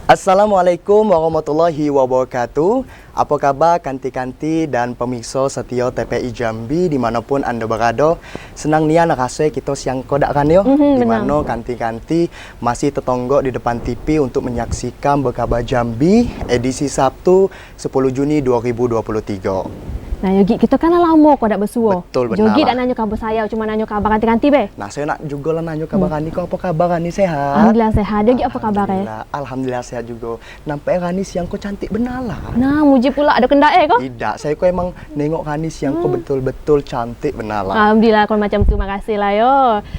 Assalamualaikum warahmatullahi wabarakatuh. Apa kabar kanti-kanti dan pemirsa setia TPI Jambi dimanapun Anda berada. Senang nia nak rasa kita siang kodak kan yo. Dimana kanti-kanti masih tertonggok di depan TV untuk menyaksikan Berkabar Jambi edisi Sabtu 10 Juni 2023. Nah, Yogi, kita kan lama kau tak bersua. Betul, benar. Yogi tak nanya kabar saya, cuma nanya kabar ganti-ganti be. Nah, saya nak juga lah nanya kabar Rani. Kau apa kabar Rani, sehat? Alhamdulillah sehat. Yogi apa kabar Alhamdulillah sehat juga. Nampak Rani siang kau cantik benar lah. Nah, muji pula ada kendak kau? Tidak, saya kau emang nengok Rani siang kau betul-betul cantik benar lah. Alhamdulillah kalau macam tu, makasih lah yo.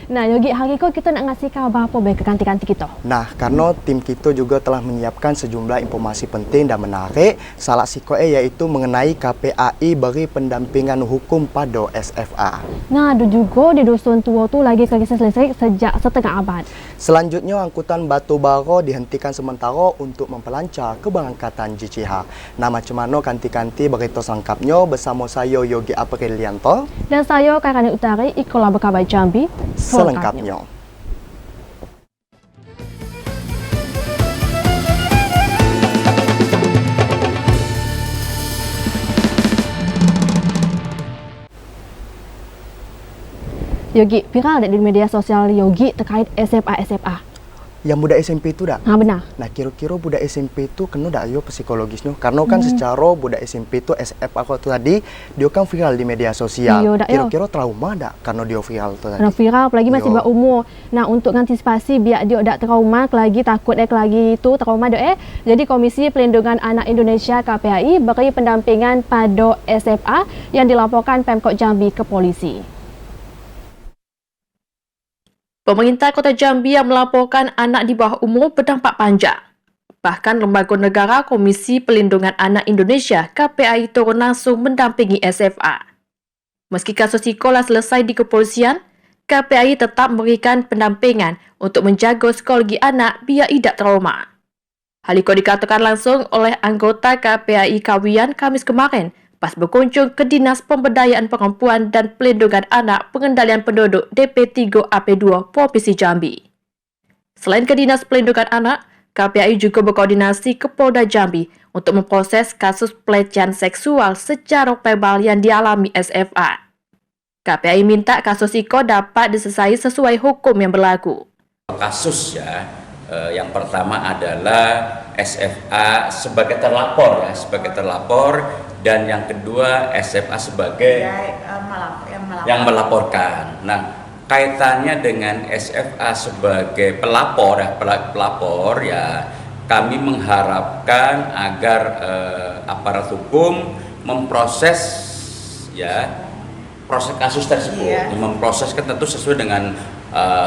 Nah, Yogi, hari kau kita nak ngasih kabar apa be ke kanti-kanti kita? Nah, karena tim kita juga telah menyiapkan sejumlah informasi penting dan menarik. Salah sikoe yaitu mengenai KPAI beri pendampingan hukum pada SFA. Nah, ada juga di dusun tua tu lagi kisah listrik sejak setengah abad. Selanjutnya, angkutan batu bara dihentikan sementara untuk memperlancar keberangkatan JCH. Nah, macam mana kanti-kanti berita selengkapnya bersama saya Yogi Aprilianto dan saya Karani Utari, Ikola Berkabar Jambi. Selengkapnya. Yogi, viral di media sosial Yogi terkait SMA. Yang budak SMP itu dak? Benar. Nah, kira-kira budak SMP itu kena dak yo psikologisnya? Karena kan secara budak SMP itu SMA aku tu tadi dia kan viral di media sosial. Kira-kira trauma dak karena dia viral tu tadi? Karena viral apalagi masih berumur. Nah, untuk antisipasi biar dia dak trauma lagi takut lagi itu trauma dia jadi Komisi Pelindungan Anak Indonesia KPAI beri pendampingan pada SMA yang dilaporkan Pemkot Jambi ke polisi. Pemerintah Kota Jambi yang melaporkan anak di bawah umur berdampak panjang. Bahkan Lembaga Negara Komisi Pelindungan Anak Indonesia KPAI turun langsung mendampingi SFA. Meski kasus sekolah selesai di kepolisian, KPAI tetap memberikan pendampingan untuk menjaga psikologi anak biar tidak trauma. Hal itu dikatakan langsung oleh anggota KPAI Kawian Kamis kemarin pas berkunjung ke Dinas Pemberdayaan Perempuan dan Pelindungan Anak Pengendalian Penduduk DP3 AP2 Provinsi Jambi. Selain ke Dinas Pelindungan Anak, KPAI juga berkoordinasi ke Polda Jambi untuk memproses kasus pelecehan seksual secara verbal yang dialami SFA. KPAI minta kasus itu dapat diselesaikan sesuai hukum yang berlaku. Kasus yang pertama adalah SFA sebagai terlapor dan yang kedua SFA sebagai yang melaporkan. Nah, kaitannya dengan SFA sebagai pelapor kami mengharapkan agar aparat hukum memproses proses kasus tersebut, memproseskan tentu sesuai dengan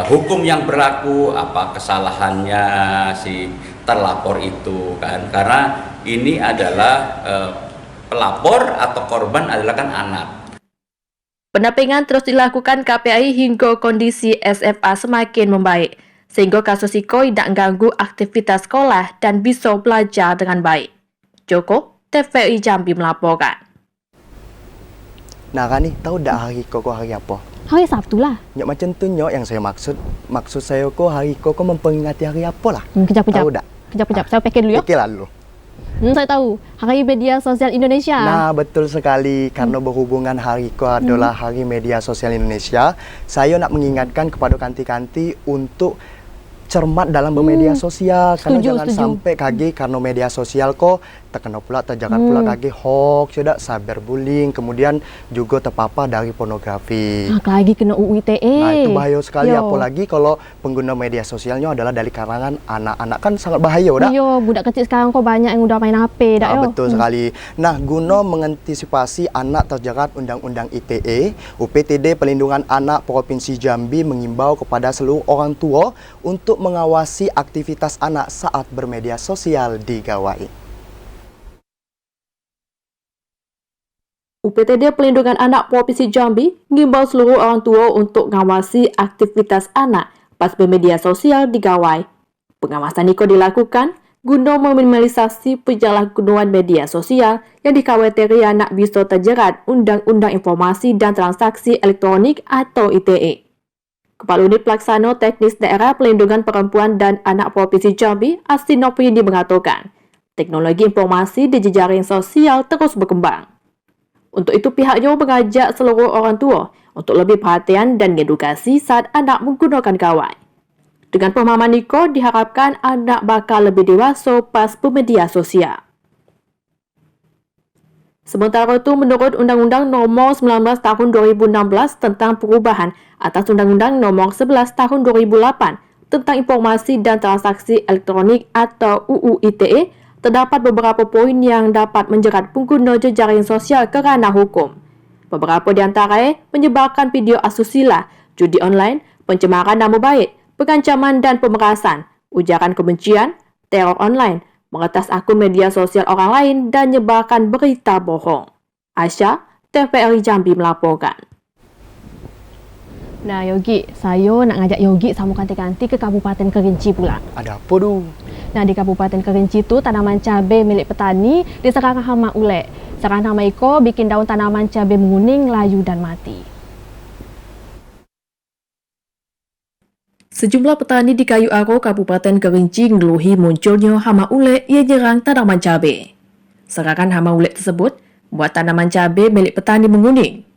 hukum yang berlaku, apa kesalahannya si terlapor itu kan, karena ini adalah pelapor atau korban adalah kan anak. Pendampingan terus dilakukan KPAI hingga kondisi SFA semakin membaik, sehingga kasus itu tidak mengganggu aktivitas sekolah dan bisa belajar dengan baik. Joko, TPI Jambi melaporkan. Nah, Rani, tahu tak hari koko hari apa? Hari Sabtu lah. Nyok macam tu nyok yang saya maksud saya ko hari koko memperingati hari apa lah? Kejap. Tahu tak? Kejap. Saya pikir dulu ya. Fikirlah dulu. Saya tahu. Hari Media Sosial Indonesia. Nah, betul sekali. Karena berhubungan hari ko adalah Hari Media Sosial Indonesia, saya nak mengingatkan kepada kanti-kanti untuk cermat dalam bermedia sosial. Karena jangan sampai kaget karena media sosial kok terkena pula, terjagat pula kaget hoax, cyberbullying, kemudian juga terpapar dari pornografi. Lagi kena UU ITE. Nah, itu bahaya sekali, apalagi kalau pengguna media sosialnya adalah dari kalangan anak-anak, kan sangat bahaya, dak? Iya, budak kecil sekarang kok banyak yang udah main HP, dak yo. Betul sekali. Nah, guna mengantisipasi anak terjerat Undang-Undang ITE, UPTD Pelindungan Anak Provinsi Jambi mengimbau kepada seluruh orang tua untuk mengawasi aktivitas anak saat bermedia sosial di gawai. UPTD Pelindungan Anak Provinsi Jambi mengimbau seluruh orang tua untuk mengawasi aktivitas anak pas bermedia sosial di gawai. Pengawasan itu dilakukan guna meminimalisasi penyalahgunaan media sosial yang dikhawatiri anak bisa terjerat Undang-Undang Informasi dan Transaksi Elektronik atau ITE. Kepala Unit Pelaksana Teknis Daerah Pelindungan Perempuan dan Anak Provinsi Jambi, Astin Nopini mengatakan, teknologi informasi di jejaring sosial terus berkembang. Untuk itu pihaknya mengajak seluruh orang tua untuk lebih perhatian dan edukasi saat anak menggunakan gawai. Dengan pemahaman Niko, diharapkan anak bakal lebih dewasa pas bermedia sosial. Sementara itu, menurut Undang-Undang Nomor 19 Tahun 2016 tentang perubahan atas Undang-Undang Nomor 11 Tahun 2008 tentang Informasi dan Transaksi Elektronik atau UU ITE, terdapat beberapa poin yang dapat menjerat pengguna jejaring sosial ke ranah hukum. Beberapa di antaranya menyebarkan video asusila, judi online, pencemaran nama baik, pengancaman dan pemerasan, ujaran kebencian, teror online, meretas akun media sosial orang lain, dan nyebarkan berita bohong. Asya, TVRI Jambi melaporkan. Nah Yogi, saya nak ngajak Yogi sama kanti-kanti ke Kabupaten Kerinci pula. Ada apa tu? Nah di Kabupaten Kerinci tu tanaman cabai milik petani diserang hama ulek. Serang hama iko bikin daun tanaman cabai menguning, layu dan mati. Sejumlah petani di Kayu Aro, Kabupaten Kerinci mengeluhi munculnya hama ulek yang menyerang tanaman cabai. Serangan hama ulek tersebut membuat tanaman cabai milik petani menguning.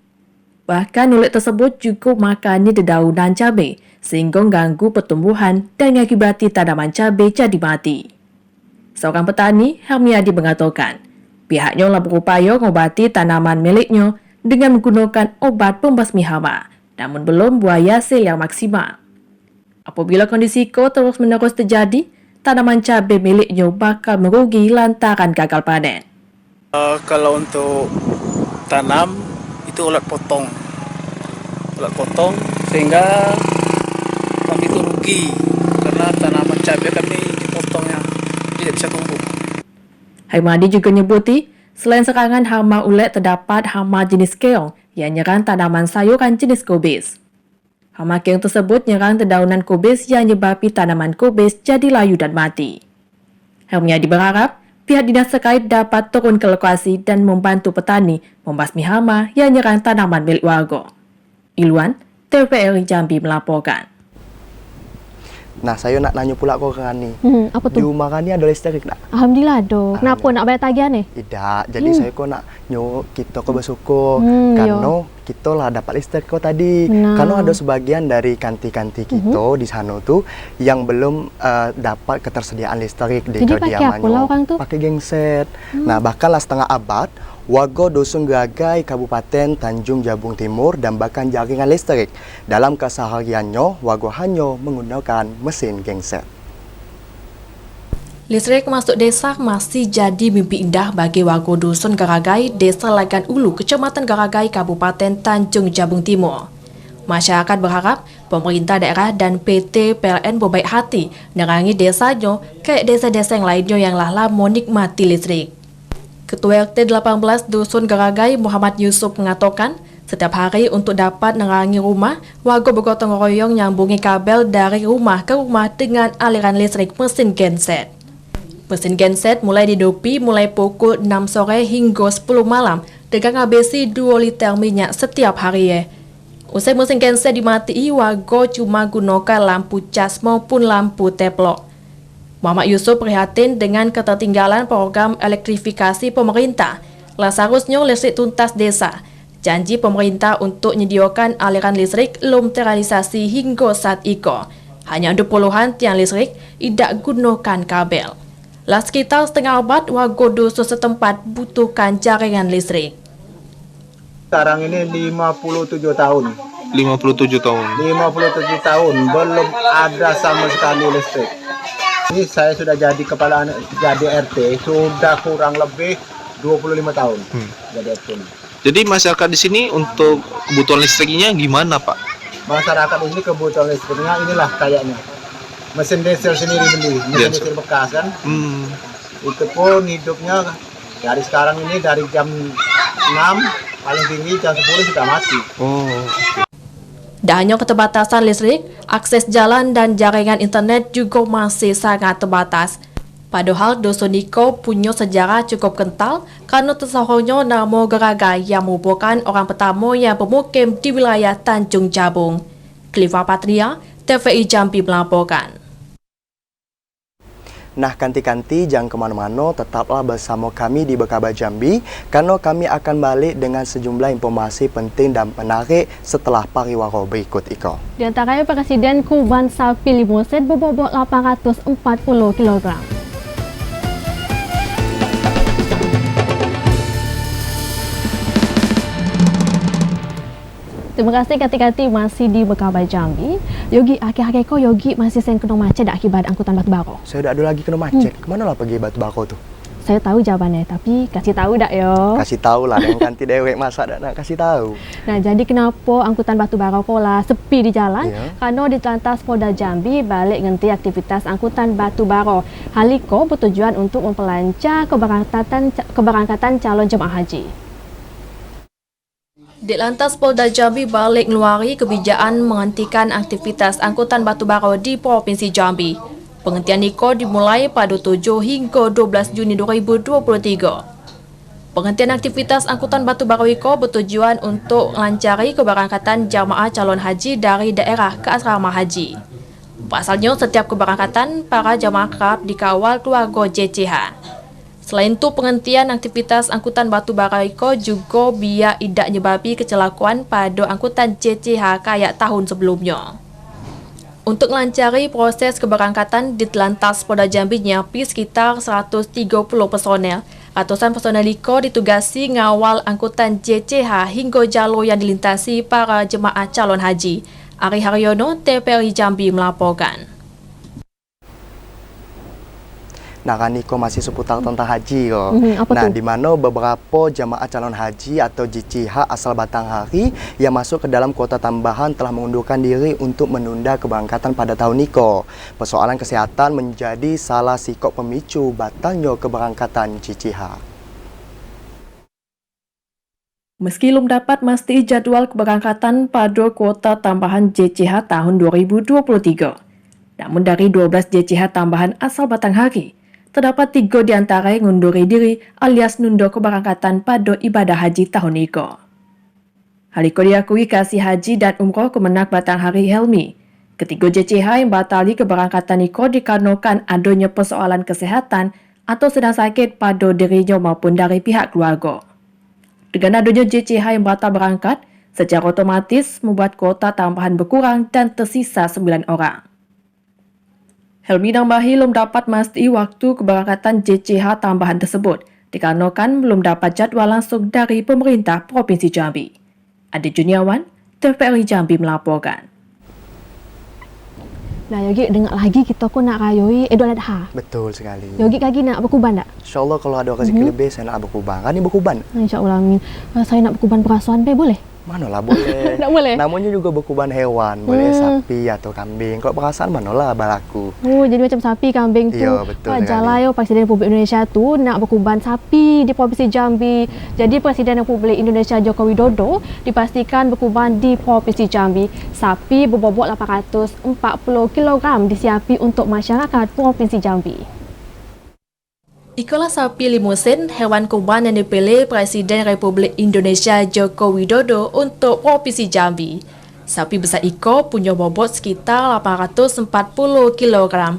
Bahkan ulek tersebut juga makannya dedaunan cabai sehingga mengganggu pertumbuhan dan mengakibatkan tanaman cabai jadi mati. Seorang petani, Hermiadi, mengatakan pihaknya telah berupaya mengobati tanaman miliknya dengan menggunakan obat pembasmi hama, namun belum buaya hasil yang maksimal. Apabila kondisi itu terus-menerus terjadi, tanaman cabai miliknya bakal merugi lantaran gagal panen. Kalau untuk tanam itu ulat potong sehingga kami itu rugi karena tanaman cabai kami dipotongnya tidak bisa tumbuh. Hermadi juga nyebuti, selain serangan hama ulek terdapat hama jenis keong yang nyerang tanaman sayuran jenis kubis. Hama keong tersebut nyerang dedaunan kubis yang menyebabkan tanaman kubis jadi layu dan mati. Hermiadi berharap pihak dinas terkait dapat turun ke lokasi dan membantu petani membasmi hama yang menyerang tanaman milik warga. Iluan, TVRI Jambi melaporkan. Nah, saya nak nanya pula kau kan ni. Apa Di tu? rumah kan ni ada listrik tak? Alhamdulillah do. Kenapa nak bayar tagihan ni? Tidak. Jadi saya kau nak nyo kita kau bersyukur karena kita lah dapat listrik kau tadi. Benar. Karena ada sebagian dari kanti-kanti kita di sana tu yang belum dapat ketersediaan listrik di Jadi pakai apa lah orang tu? Pakai genset. Nah, bahkanlah setengah abad warga Dusun Geragai, Kabupaten Tanjung Jabung Timur dan bahkan jaringan listrik. Dalam kesehariannya, warga hanya menggunakan mesin genset. Listrik masuk desa masih jadi mimpi indah bagi warga Dusun Geragai, Desa Lagan Ulu, Kecamatan Geragai, Kabupaten Tanjung Jabung Timur. Masyarakat berharap pemerintah daerah dan PT PLN berbaik hati nerangi desanya kayak desa-desa yang lainnya yang lama menikmati listrik. Ketua RT 18 Dusun Geragai, Muhammad Yusuf, mengatakan setiap hari untuk dapat nerangi rumah, warga bergotong royong nyambungi kabel dari rumah ke rumah dengan aliran listrik mesin genset. Mesin genset mulai dihidupi mulai pukul 6 sore hingga 10 malam dengan ngabisi 2 liter minyak setiap hari. Usai mesin genset dimatii, warga cuma gunakan lampu cas maupun lampu teplok. Muhammad Yusuf prihatin dengan ketertinggalan program elektrifikasi pemerintah. Lah seharusnya listrik tuntas desa. Janji pemerintah untuk menyediakan aliran listrik belum terrealisasi hingga saat itu. Hanya ada puluhan tiang listrik tidak gunakan kabel. Lah sekitar setengah abad warga dusun setempat butuhkan jaringan listrik. Sekarang ini 57 tahun. 57 tahun. 57 tahun belum ada sama sekali listrik. Ini saya sudah jadi kepala jadi RT sudah kurang lebih 25 tahun jadi RT. Jadi masyarakat di sini untuk kebutuhan listriknya gimana, Pak? Masyarakat ini kebutuhan listriknya inilah kayaknya. Mesin diesel sendiri beli, mesin diesel bekas kan. Itu pun hidupnya dari sekarang ini dari jam 6 paling tinggi jam 10 sudah mati. Tak hanya keterbatasan listrik, akses jalan dan jaringan internet juga masih sangat terbatas. Padahal Dusun Niko punya sejarah cukup kental karena tersohornya nama Geragai yang merupakan orang pertama yang bermukim di wilayah Tanjung Jabung. Kliva Patria, TVI Jambi melaporkan. Nah, kanti-kanti jangan kemana-mana, tetaplah bersama kami di Bekaba Jambi, karena kami akan balik dengan sejumlah informasi penting dan menarik setelah pariwara berikut Iko. Di antaranya Presiden kurban sapi limousine berbobot 840 kg. Terima kasih kanti-kanti masih di Bekaba Jambi. Yogi, akhir-akhir kau Yogi masih sen kena macet akibat angkutan batu bara. Saya tak ada lagi kena macet. Kemana lah pergi batu bara tu? Saya tahu jawabannya, tapi kasih tahu tak yo? Kasih tahu lah, yang kanti dewek masa tak nak kasih tahu. Nah, jadi kenapa angkutan batu bara kau lah sepi di jalan? Ya. Karena di Telantas Polda Jambi balik ngenti aktivitas angkutan batu bara. Hal itu bertujuan untuk memperlancar keberangkatan calon jemaah haji. Ditlantas Polda Jambi balik ngeluari kebijakan menghentikan aktivitas angkutan batu bara di Provinsi Jambi. Penghentian niko dimulai pada 7 hingga 12 Juni 2023. Penghentian aktivitas angkutan batu bara niko bertujuan untuk melancarkan keberangkatan jamaah calon haji dari daerah ke asrama haji. Pasalnya, setiap keberangkatan para jamaah kerap dikawal keluarga JCH. Selain itu, penghentian aktivitas angkutan batu bara iko juga biar tidak nyebabi kecelakaan pada angkutan JCH kayak tahun sebelumnya. Untuk melancari proses keberangkatan di Telantas Polda Jambi nyapi sekitar 130 personel. Ratusan personel iko ditugasi ngawal angkutan JCH hingga jalur yang dilintasi para jemaah calon haji. Ari Haryono, TVRI Jambi melaporkan. Nah, kan Niko masih seputar tentang haji kok. Apa Nah, tuh? di mana beberapa jamaah calon haji atau JCH asal Batanghari yang masuk ke dalam kuota tambahan telah mengundurkan diri untuk menunda keberangkatan pada tahun Niko. Persoalan kesehatan menjadi salah sikok pemicu batalnya keberangkatan JCH. Meski belum dapat mesti jadwal keberangkatan pada kuota tambahan JCH tahun 2023, namun dari 12 JCH tambahan asal Batanghari, terdapat 3 di antara yang ngunduri diri alias nunda keberangkatan pada ibadah haji tahun ini. Hal itu diakui Kasih Haji dan Umroh Kemenak Batanghari Helmi. Ketiga JCH yang batali keberangkatan itu dikarenakan adanya persoalan kesehatan atau sedang sakit pada dirinya maupun dari pihak keluarga. Dengan adanya JCH yang batal berangkat, secara otomatis membuat kuota tambahan berkurang dan tersisa 9 orang. Helmi nambahi belum dapat mesti waktu keberangkatan JCH tambahan tersebut, dikarenakan belum dapat jadwal langsung dari pemerintah Provinsi Jambi. Adi Juniawan, TVRI Jambi melaporkan. Nah, Yogi, dengar lagi kita kok nak rayoi Idul Adha. Betul sekali. Yogi kaki nak berkuban tak? InsyaAllah kalau ada rezeki lebih, saya nak berkuban. Kan ini berkuban? InsyaAllah, amin. Saya nak berkuban perasuan, boleh? Manalah boleh. Tak boleh? Namanya juga berkuban hewan, boleh sapi atau kambing. Kalau perasaan manalah balaku. Oh, jadi macam sapi, kambing tu. Ya, betul sekali. Wajarlah yo Presiden Republik Indonesia tu nak berkuban sapi di Provinsi Jambi. Jadi Presiden Republik Indonesia Joko Widodo dipastikan berkuban di Provinsi Jambi. Sapi berbobot 840 kg disiapi untuk masyarakat Provinsi Jambi. Ikulah sapi limusin, hewan kurban yang dipilih Presiden Republik Indonesia Joko Widodo untuk Provinsi Jambi. Sapi besar Iko punya bobot sekitar 840 kg.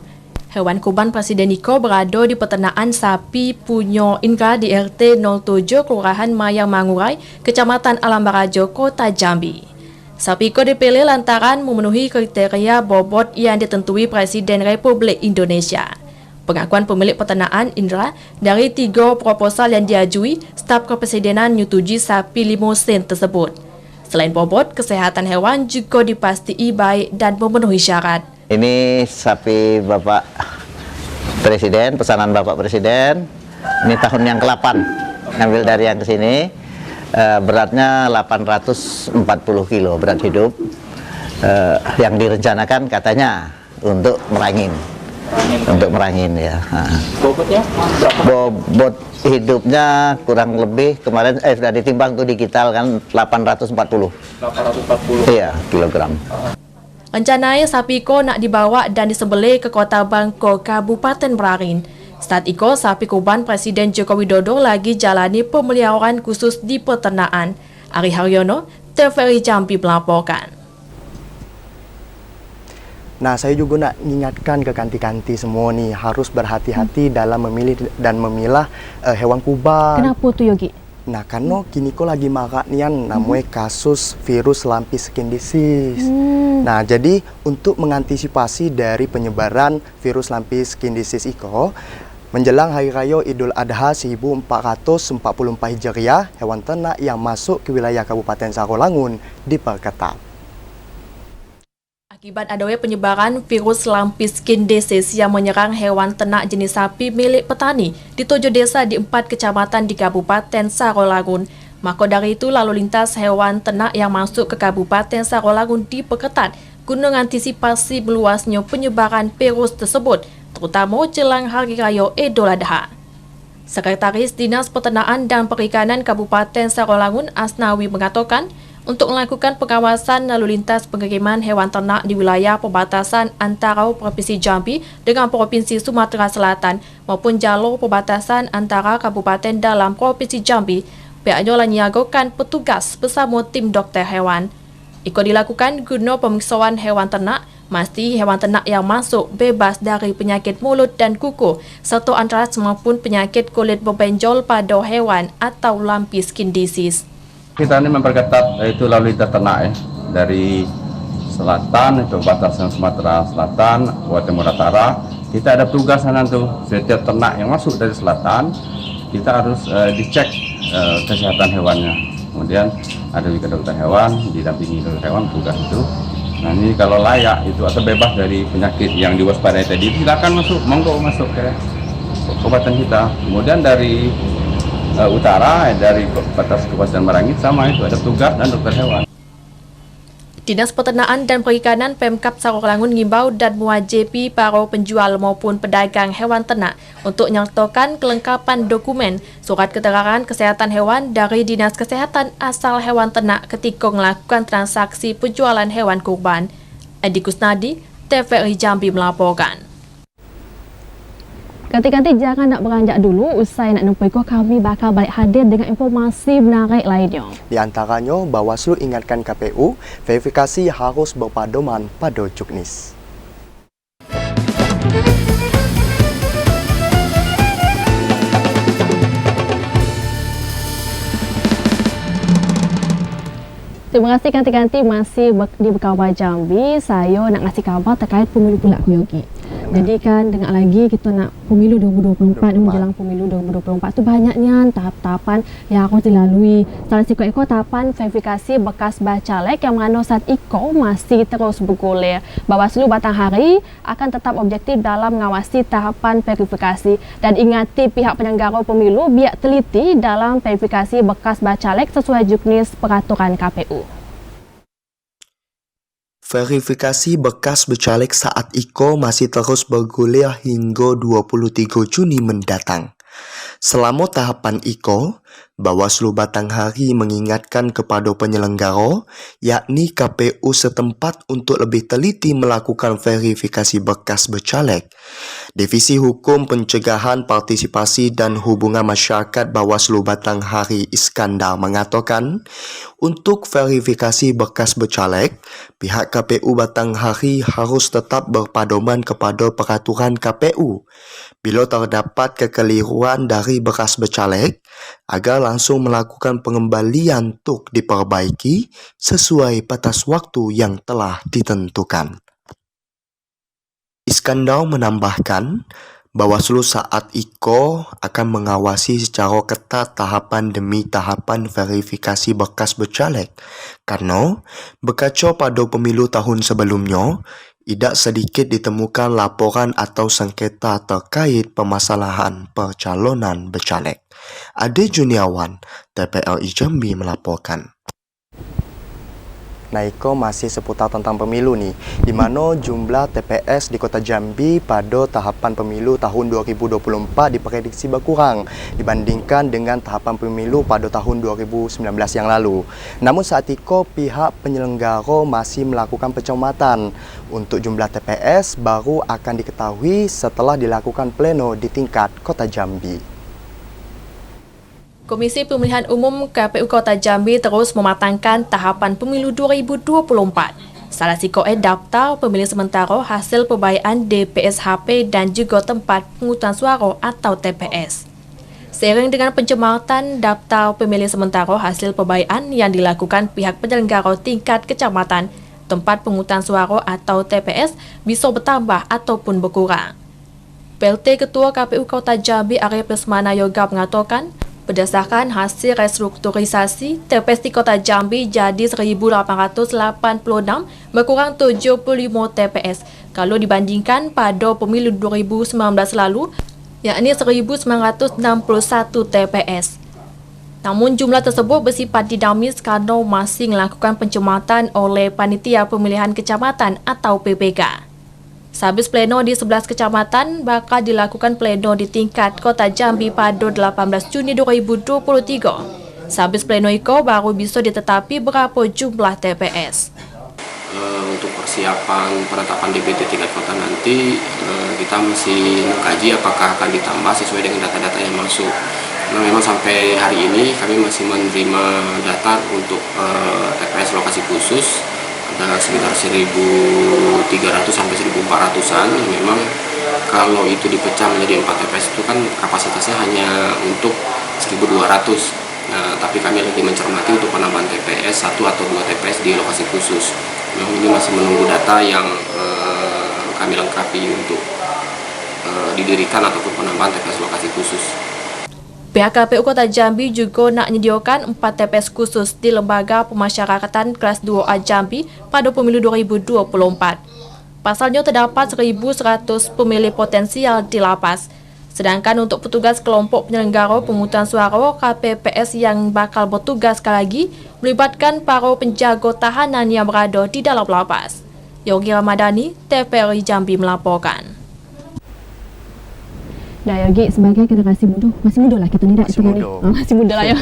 Hewan kurban Presiden Iko berada di peternakan sapi punya Inka di RT 07 Kelurahan Mayang Mangurai, Kecamatan Alam Barajo, Kota Jambi. Sapi Iko dipilih lantaran memenuhi kriteria bobot yang ditentui Presiden Republik Indonesia. Pengakuan pemilik peternakan Indra dari 3 proposal yang diajui, staf kepresidenan menyetujui sapi limusin tersebut. Selain bobot, kesehatan hewan juga dipastikan baik dan memenuhi syarat. Ini sapi Bapak Presiden, pesanan Bapak Presiden. Ini tahun yang ke-8, ngambil dari yang ke sini. Beratnya 840 kilo berat hidup. Yang direncanakan katanya untuk merangin. Untuk merangin ya. Bobotnya berapa? Bobot hidupnya kurang lebih kemarin sudah ditimbang tuh digital kan 840. 840. Iya, kilogram. Rencananya sapi Iko nak dibawa dan disembelih ke Kota Bangko, Kabupaten Berarin. Saat itu, sapi kurban Presiden Joko Widodo lagi jalani pemeliharaan khusus di peternakan. Ari Haryono, TVRI Jambi melaporkan. Nah, saya juga nak ingatkan ke kanti-kanti semua nih harus berhati-hati dalam memilih dan memilah hewan kurban. Kenapa tu Yogi? Nah, karena kini kok lagi marak nian namanya kasus virus lampi skin disease. Nah, jadi untuk mengantisipasi dari penyebaran virus lampi skin disease iko, menjelang Hari Raya Idul Adha 1444 Hijriah, hewan ternak yang masuk ke wilayah Kabupaten Sarolangun diperketat. Akibat adanya penyebaran virus lampi skin disease yang menyerang hewan ternak jenis sapi milik petani di 7 desa di 4 kecamatan di Kabupaten Sarolangun. Maka dari itu lalu lintas hewan ternak yang masuk ke Kabupaten Sarolangun diperketat guna mengantisipasi meluasnya penyebaran virus tersebut, terutama jelang Hari Raya Idul Adha. Sekretaris Dinas Peternakan dan Perikanan Kabupaten Sarolangun Asnawi mengatakan, untuk melakukan pengawasan lalu lintas pengiriman hewan ternak di wilayah perbatasan antara Provinsi Jambi dengan Provinsi Sumatera Selatan maupun jalur perbatasan antara kabupaten dalam Provinsi Jambi, pihaknya menyiagakan petugas bersama tim dokter hewan. Iko dilakukan guna pemeriksaan hewan ternak, mesti hewan ternak yang masuk bebas dari penyakit mulut dan kuku, serta antras maupun penyakit kulit berbenjol pada hewan atau lampi skin disease. Kita ini memperketat itu lalu lintas ternak ya, dari selatan itu batasan Sumatera Selatan, Jawa Timur Utara. Kita ada tugas sana tuh, setiap ternak yang masuk dari selatan kita harus dicek kesehatan hewannya. Kemudian ada juga dokter hewan, didampingi dokter hewan tugas itu. Nah ini kalau layak itu atau bebas dari penyakit yang diwaspadai tadi, silakan masuk, monggo masuk ke kabupaten kita. Kemudian dari utara dari batas Kabupaten Merangit sama itu ada tugas dan dokter hewan. Dinas Peternakan dan Perikanan Pemkab Sarolangun ngimbau dan mewajibi para penjual maupun pedagang hewan ternak untuk menyertakan kelengkapan dokumen surat keterangan kesehatan hewan dari Dinas Kesehatan asal hewan ternak ketika melakukan transaksi penjualan hewan kurban. Edi Kusnadi, TVRI Jambi melaporkan. Kanti-kanti jangan nak beranjak dulu, usai nak nampai kami bakal balik hadir dengan informasi menarik lainnya. Di antaranya, Bawaslu ingatkan KPU, verifikasi harus berpedoman pada juknis. Terima kasih kanti-kanti masih di Bekawai Jambi. Saya nak ngasih kabar terkait pemilu pula Yogi. Jadi kan dengar lagi kita nak pemilu 2024 menjelang pemilu 2024 tu banyaknya tahap-tahapan yang harus dilalui. Salah satu tahapan verifikasi bekas bacalek yang mana saat iko masih terus bergulir. Bawaslu Batanghari akan tetap objektif dalam mengawasi tahapan verifikasi dan ingati pihak penyelenggara pemilu biar teliti dalam verifikasi bekas bacalek sesuai juknis peraturan KPU. Verifikasi bekas becalek saat iko masih terus bergulir hingga 23 Juni mendatang. Selama tahapan iko, Bawaslu Batanghari mengingatkan kepada penyelenggara, yakni KPU setempat untuk lebih teliti melakukan verifikasi bekas becalek. Divisi Hukum Pencegahan Partisipasi dan Hubungan Masyarakat Bawaslu Batanghari Iskandar mengatakan, untuk verifikasi bekas becalek, pihak KPU Batanghari harus tetap berpedoman kepada peraturan KPU. Bila terdapat kekeliruan dari bekas becalek, agar langsung melakukan pengembalian untuk diperbaiki sesuai batas waktu yang telah ditentukan. Iskandar menambahkan, Bawaslu saat iko akan mengawasi secara ketat tahapan demi tahapan verifikasi bekas becalek karena berkaca pada pemilu tahun sebelumnya, tidak sedikit ditemukan laporan atau sengketa terkait permasalahan percalonan becalek. Ade Juniawan, TVRI Jambi melaporkan. Nah, Iko masih seputar tentang pemilu nih, di mana jumlah TPS di Kota Jambi pada tahapan pemilu tahun 2024 diprediksi berkurang dibandingkan dengan tahapan pemilu pada tahun 2019 yang lalu. Namun saat Iko pihak penyelenggara masih melakukan pencermatan untuk jumlah TPS baru akan diketahui setelah dilakukan pleno di tingkat Kota Jambi. Komisi Pemilihan Umum KPU Kota Jambi terus mematangkan tahapan pemilu 2024. Salah sikoe daftar pemilih sementara hasil pembayaran DPSHP dan juga tempat penghutang suara atau TPS. Seiring dengan pencemaran daftar pemilih sementara hasil pembayaran yang dilakukan pihak penyelenggara tingkat kecamatan, tempat penghutang suara atau TPS bisa bertambah ataupun berkurang. PLT Ketua KPU Kota Jambi Arif Lesmana Yoga mengatakan, berdasarkan hasil restrukturisasi, TPS di Kota Jambi jadi 1.886 berkurang 75 TPS kalau dibandingkan pada pemilu 2019 lalu, yakni 1.961 TPS. Namun jumlah tersebut bersifat dinamis karena masih melakukan pencematan oleh Panitia Pemilihan Kecamatan atau PPK. Sehabis pleno di 11 kecamatan, bakal dilakukan pleno di tingkat Kota Jambi pada 18 Juni 2023. Sehabis pleno itu baru bisa ditetapi berapa jumlah TPS. Untuk persiapan penetapan DPT tingkat kota nanti, kita masih mengkaji apakah akan ditambah sesuai dengan data-data yang masuk. Nah, memang sampai hari ini kami masih menerima data untuk TPS lokasi khusus ada sekitar 1.300 sampai 1.400-an. Memang kalau itu dipecah menjadi 4 TPS itu kan kapasitasnya hanya untuk 1.200. Nah, tapi kami lagi mencermati untuk penambahan TPS 1 atau 2 TPS di lokasi khusus. Memang ini masih menunggu data yang kami lengkapi untuk didirikan ataupun penambahan TPS lokasi khusus. Pihak KPU Kota Jambi juga nak menyediakan 4 TPS khusus di Lembaga Pemasyarakatan Kelas 2A Jambi pada pemilu 2024. Pasalnya terdapat 1.100 pemilih potensial di lapas. Sedangkan untuk petugas kelompok penyelenggara pemungutan suara KPPS yang bakal bertugas sekali lagi melibatkan para penjaga tahanan yang berada di dalam lapas. Yogi Ramadhani, TVRI Jambi melaporkan. Dah Yogi sebagai generasi muda, masih muda lah kita ni dah. Masih muda lah ya.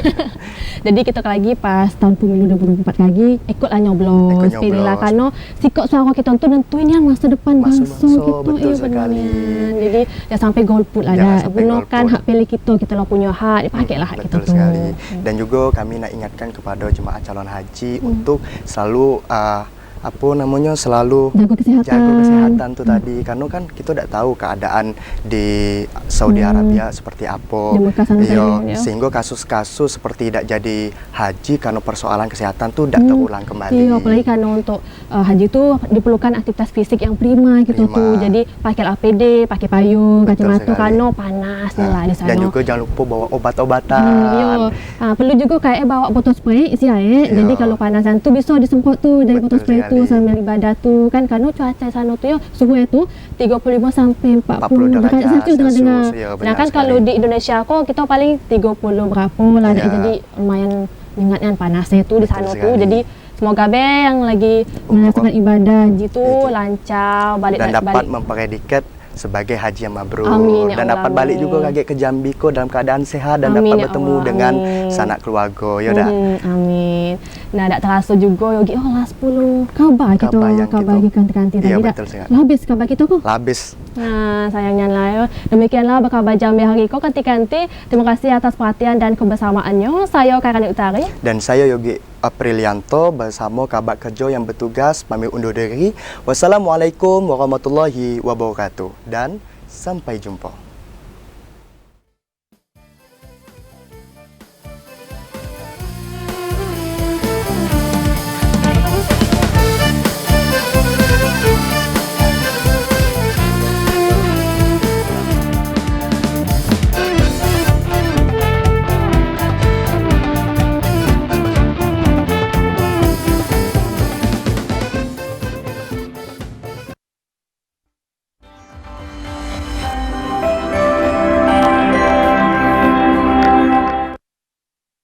Jadi kita lagi pas tahun pemilu 2024 lagi ikutlah nyoblos. Pilihlah karena sikap suara kita tu nentuin yang masa depan bangsa kita. Betul sekali. Jadi dah sampai golput lah dah. Gunakan hak pilih kita lah punya hak, dipakailah hak kita tu. Sekali. Dan juga kami nak ingatkan kepada jemaah calon haji untuk selalu selalu jaga kesehatan tu tadi, karena kan kita tak tahu keadaan di Saudi Arabia seperti apa. Sehingga kasus-kasus seperti tidak jadi haji karena persoalan kesehatan tu tak terulang kembali. Iya, apalagi karena untuk haji tu diperlukan aktivitas fisik yang prima gitu tu. Jadi pakai APD, pakai payung, kacamata karena panas lah di sana. Dan juga jangan lupa bawa obat-obatan. Perlu juga kayak bawa botol spray isi air. Jadi kalau panasan tu bisa disemprot tu dari botol spray tu sambil ibadah tu kan, karena cuaca sana tu ya suhu itu 35 sampai 40 derajat Celsius dengar. Sedangkan kalau di Indonesia kok kita paling 30 berapa lah, jadi lumayan ingatkan panasnya tu di sana tu. Jadi semoga yang lagi melaksanakan ibadah haji tu lancar balik dan dapat mempredikat sebagai haji yang mabrur. Amin, dan dapat balik juga lagi ke Jambi ko dalam keadaan sehat dan dapat bertemu dengan sanak keluarga. Ya dah. Amin. Nah, tak terasa juga Yogi lah 10 kabar kita kanti tadi dah. Habis kabar kita ko? Habis. Nah, sayangnya lah ya. Demikianlah kabar Jambi hari ko kanti-kanti. Terima kasih atas perhatian dan kebersamaannya. Saya Karani Utari dan saya Yogi Aprilianto bersama kabar kerja yang bertugas pamit undur diri. Wassalamualaikum warahmatullahi wabarakatuh dan sampai jumpa.